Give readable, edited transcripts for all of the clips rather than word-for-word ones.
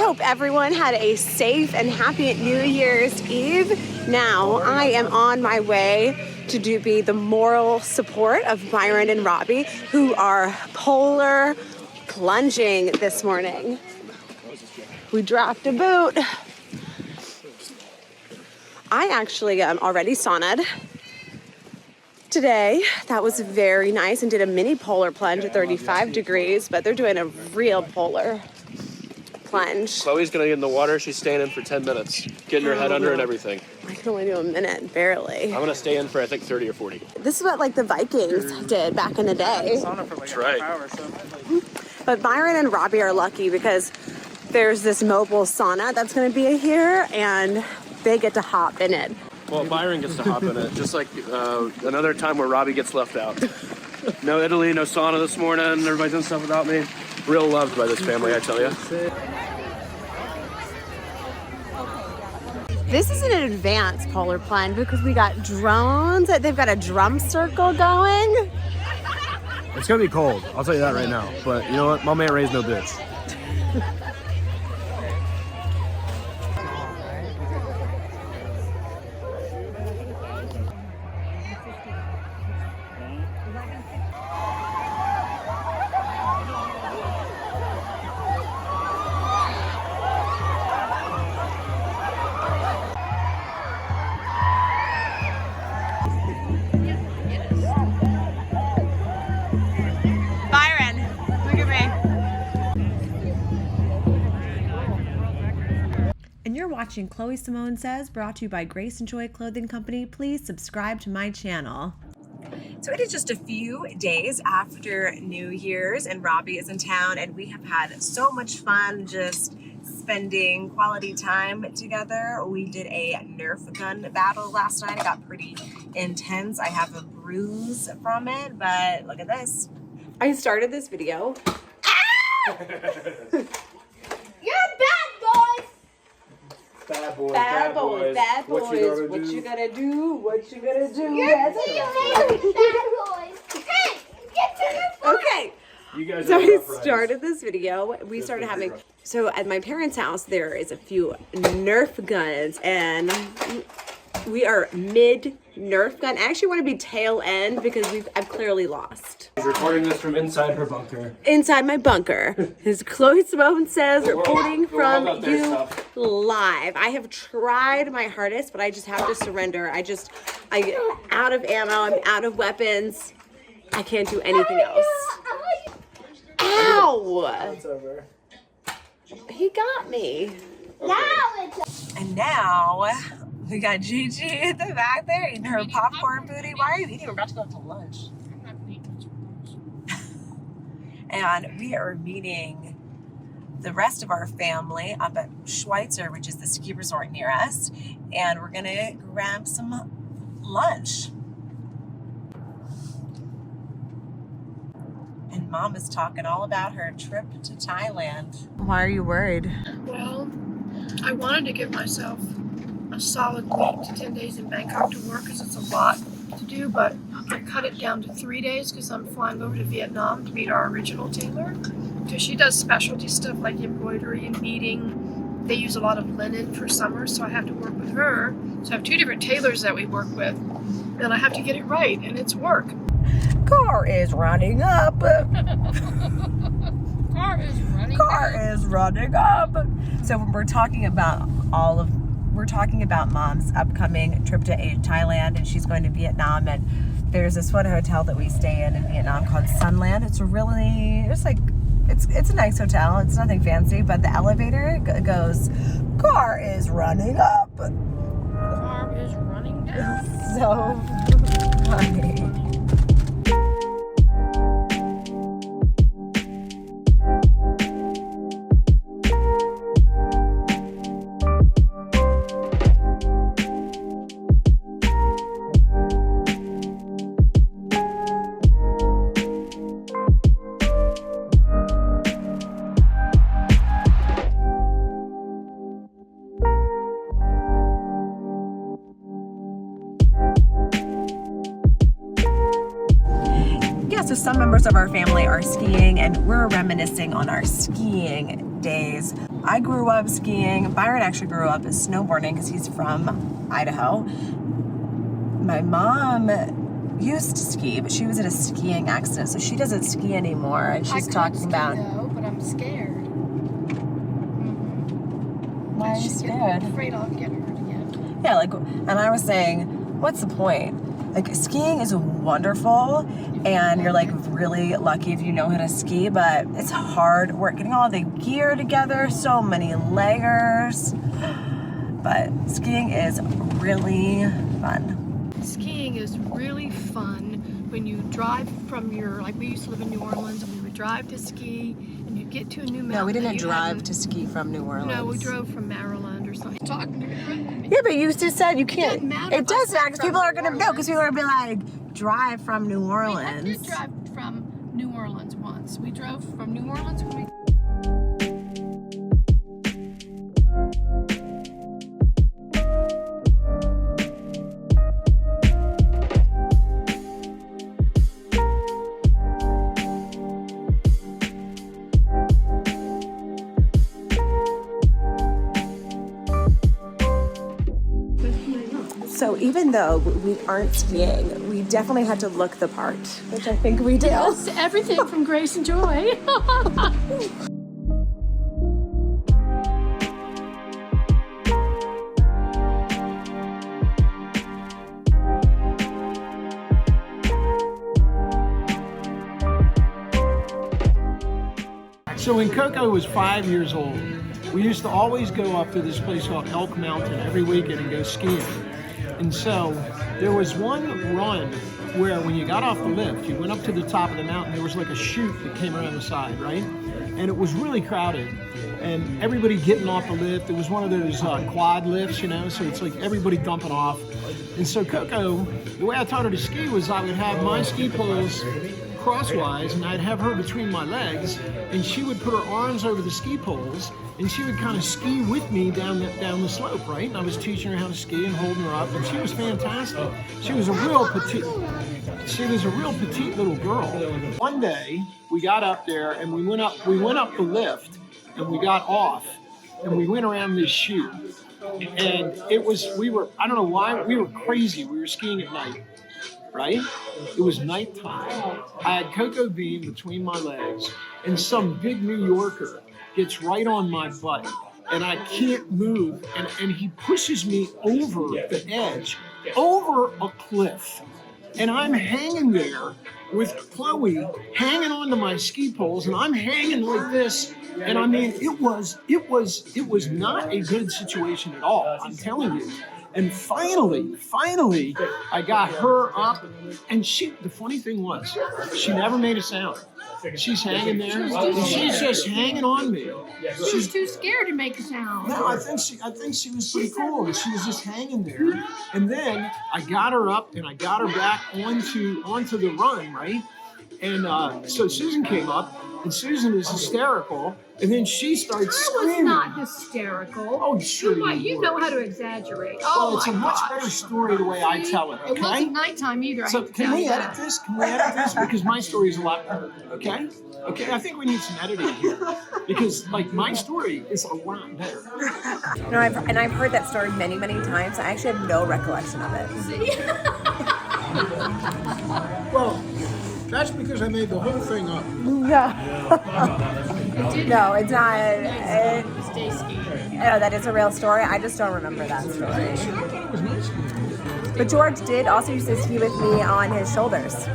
hope everyone had a safe and happy New Year's Eve. Now I am on my way to be the moral support of Byron and Robbie, who are polar plunging this morning. We dropped a boot. I actually already saunaed today. That was very nice, and did a mini polar plunge at 35 degrees, but they're doing a real polar plunge. Chloe's gonna get in the water. She's staying in for 10 minutes, getting her head under and everything. I can only do a minute, barely. I'm gonna stay in for, I think, 30 or 40. This is what like the Vikings did back in the day. That's right. But Byron and Robbie are lucky because there's this mobile sauna that's gonna be here, and they get to hop in it. Well, Byron gets to hop in it, just like another time where Robbie gets left out. No Italy, no sauna this morning. Everybody's doing stuff without me. Real loved by this family, I tell you. This is an advanced polar plunge because we got drones. They've got a drum circle going. It's gonna be cold, I'll tell you that right now. But you know what? Mama ain't raised no bitch. Watching Chloe Simone Says, brought to you by Grace and Joy Clothing Company. Please subscribe to my channel. So it is just a few days after New Year's, and Robbie is in town, and we have had so much fun just spending quality time together. We did a Nerf gun battle last night. It got pretty intense. I have a bruise from it, but look at this. I started this video. Ah! You're bad, boys! Bad boys, bad boys, bad boys. What you gonna do? What you gonna do? You're bad boys. Hey, get to the front. Okay. You guys So are I rough riders. started this video. We started having, so at my parents' house, there is a few Nerf guns, and we are mid Nerf gun. I actually want to be tail end because I've clearly lost. She's recording this from inside her bunker. Inside my bunker. As Chloe Simone Says, reporting We're all from out there, you stuff. live. I have tried my hardest, but I just have to surrender. I'm out of ammo. I'm out of weapons. I can't do anything else. Ow! It's over. He got me. Now it's And now we got Gigi in the back there eating her popcorn booty. Why are you eating? We're about to go to lunch. And we are meeting the rest of our family up at Schweitzer, which is the ski resort near us. And we're gonna grab some lunch. And Mom is talking all about her trip to Thailand. Why are you worried? Well, I wanted to give myself a solid week to 10 days in Bangkok to work because it's a lot to do, but I cut it down to 3 days because I'm flying over to Vietnam to meet our original tailor. Because she does specialty stuff like embroidery and beading. They use a lot of linen for summer, so I have to work with her. So I have 2 different tailors that we work with, and I have to get it right, and it's work. Car is running up. Car is running. Car is running up. So we're talking about Mom's upcoming trip to Thailand, and she's going to Vietnam, and there's this one hotel that we stay in Vietnam called Sunland. It's a nice hotel. It's nothing fancy, but the elevator goes, car is running up. Car is running down. So funny. So some members of our family are skiing, and we're reminiscing on our skiing days. I grew up skiing. Byron actually grew up snowboarding because he's from Idaho. My mom used to ski, but she was in a skiing accident, so she doesn't ski anymore. And she's talking about. Though, but I'm scared. Why are you scared? I'm afraid I'll get hurt again. Yeah, like, and I was saying, what's the point? Like, skiing is wonderful, and you're like really lucky if you know how to ski, but it's hard work getting all the gear together, so many layers. But skiing is really fun. Skiing is really fun when you drive from like we used to live in New Orleans, and we would drive to ski, and you'd get to a new mountain. No, we didn't that you drive hadn't- to ski from New Orleans. No, we drove from Maryland or something. Talking to me. Yeah, but you just said you can't. doesn't matter It if does I matter said because from people are New gonna know. Because people are gonna be like, drive from New I Orleans. did drive from New Orleans once. We drove from New Orleans when we. So even though we aren't skiing, we definitely had to look the part, which I think we did. Yes, everything from Grace and Joy. So when Coco was 5 years old, we used to always go up to this place called Elk Mountain every weekend and go skiing. And so there was one run where when you got off the lift, you went up to the top of the mountain, there was like a chute that came around the side, right? And it was really crowded. And everybody getting off the lift, it was one of those quad lifts, you know, so it's like everybody dumping off. And so Coco, the way I taught her to ski was I would have my ski poles crosswise, and I'd have her between my legs, and she would put her arms over the ski poles, and she would kind of ski with me down the slope, right? And I was teaching her how to ski and holding her up, and she was fantastic. She was a real petite little girl. One day we got up there and we went up the lift, and we got off, and we went around this chute, and I don't know why we were crazy. We were skiing at night. Right? It was nighttime. I had Coco Bean between my legs, and some big New Yorker gets right on my butt, and I can't move, and he pushes me over the edge, over a cliff, and I'm hanging there with Chloe hanging onto my ski poles, and I'm hanging like this, and I mean, it was not a good situation at all, I'm telling you. And finally, I got her up, and the funny thing was, she never made a sound. She's hanging there, and she's just hanging on me. She's too scared to make a sound. No, I think she was pretty cool, and she was just hanging there. And then I got her up, and I got her back onto the run, right? And so Susan came up, and Susan is hysterical, and then she starts screaming. I was not hysterical. Oh, sure You were. know how to exaggerate. Well, Oh it's a my much gosh. better story the way I tell it, It okay? wasn't nighttime either. So I hate to can tell we you edit that. this? Can we edit this? Because my story is a lot better, okay? Okay, I think we need some editing here. Because, like, my story is a lot better. No, I've heard that story many, many times. I actually have no recollection of it. Well, that's because I made the whole thing up. No, it's not. Stay skiing. No, that is a real story. I just don't remember that story. I thought it was nice. But George did also used to ski with me on his shoulders.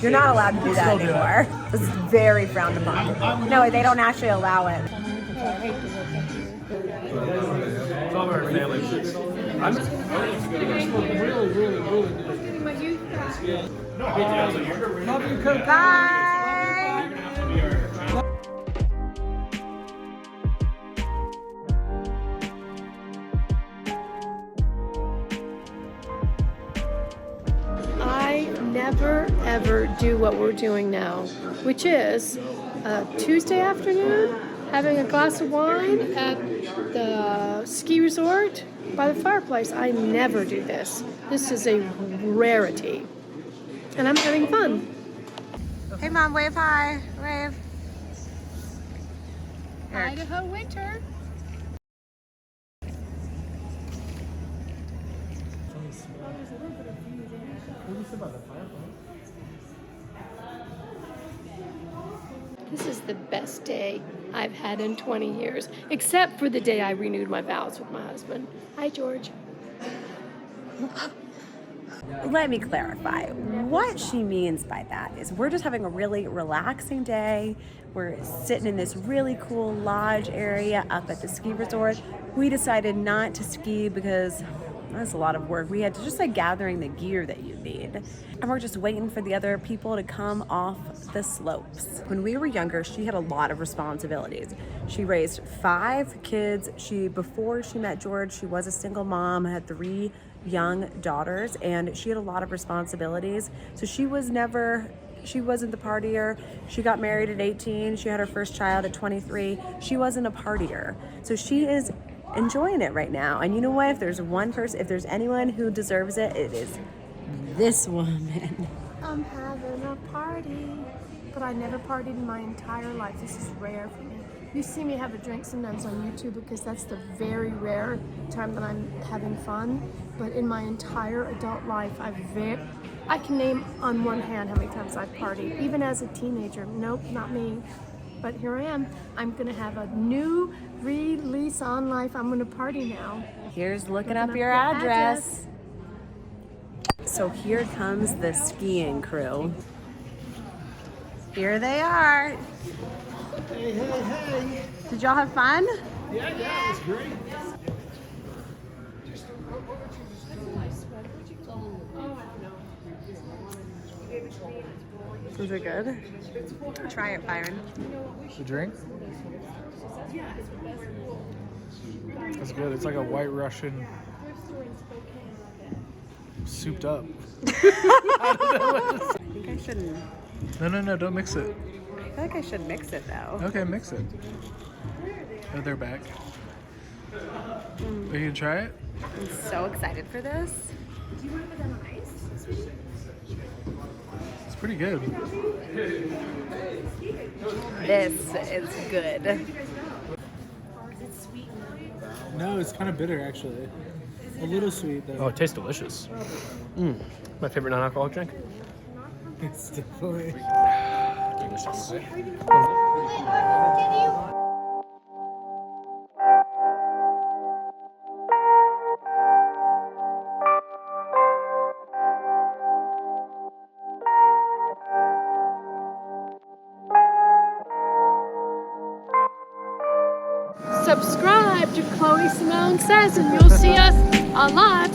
You're not allowed to do that anymore. This is very frowned upon. No, they don't actually allow it. It's all our family. Really, really, really good. My youth Love you, Coco. Bye. I never ever do what we're doing now, which is Tuesday afternoon having a glass of wine at the ski resort by the fireplace. I never do this. This is a rarity. And I'm having fun. Hey, Mom, wave hi. Wave. Idaho winter. This is the best day I've had in 20 years, except for the day I renewed my vows with my husband. Hi, George. Let me clarify. What she means by that is we're just having a really relaxing day. We're sitting in this really cool lodge area up at the ski resort. We decided not to ski because that's a lot of work. We had to just like gathering the gear that you need. And we're just waiting for the other people to come off the slopes. When we were younger, she had a lot of responsibilities. She raised 5 kids. Before she met George, she was a single mom, had 3 young daughters, and she had a lot of responsibilities. So she wasn't the partier. She got married at 18. She had her first child at 23. She wasn't a partier. So she is enjoying it right now. And you know what? If there's anyone who deserves it, it is this woman. I'm having a party, but I never partied in my entire life. This is rare for me. You see me have a drink sometimes on YouTube because that's the very rare time that I'm having fun. But in my entire adult life, I can name on one hand how many times I've partied. Even as a teenager, nope, not me. But here I am. I'm gonna have a new release on life. I'm gonna party now. Here's looking up your address. So here comes the skiing crew. Here they are. Hey, hey, hey. Did y'all have fun? Yeah, it was great. Was it good? Try it, Byron. The drink? It's good. It's like a white Russian souped up. I think I shouldn't. No, don't mix it. I feel like I should mix it though. Okay, mix it. Oh, they're back. Are you gonna try it? I'm so excited for this. It's pretty good. This is good. No, it's kind of bitter actually. A little sweet though. Oh, it tastes delicious. My favorite non-alcoholic drink. It's definitely. Delicious. Subscribe to Chloe Simone Says and you'll see us a lot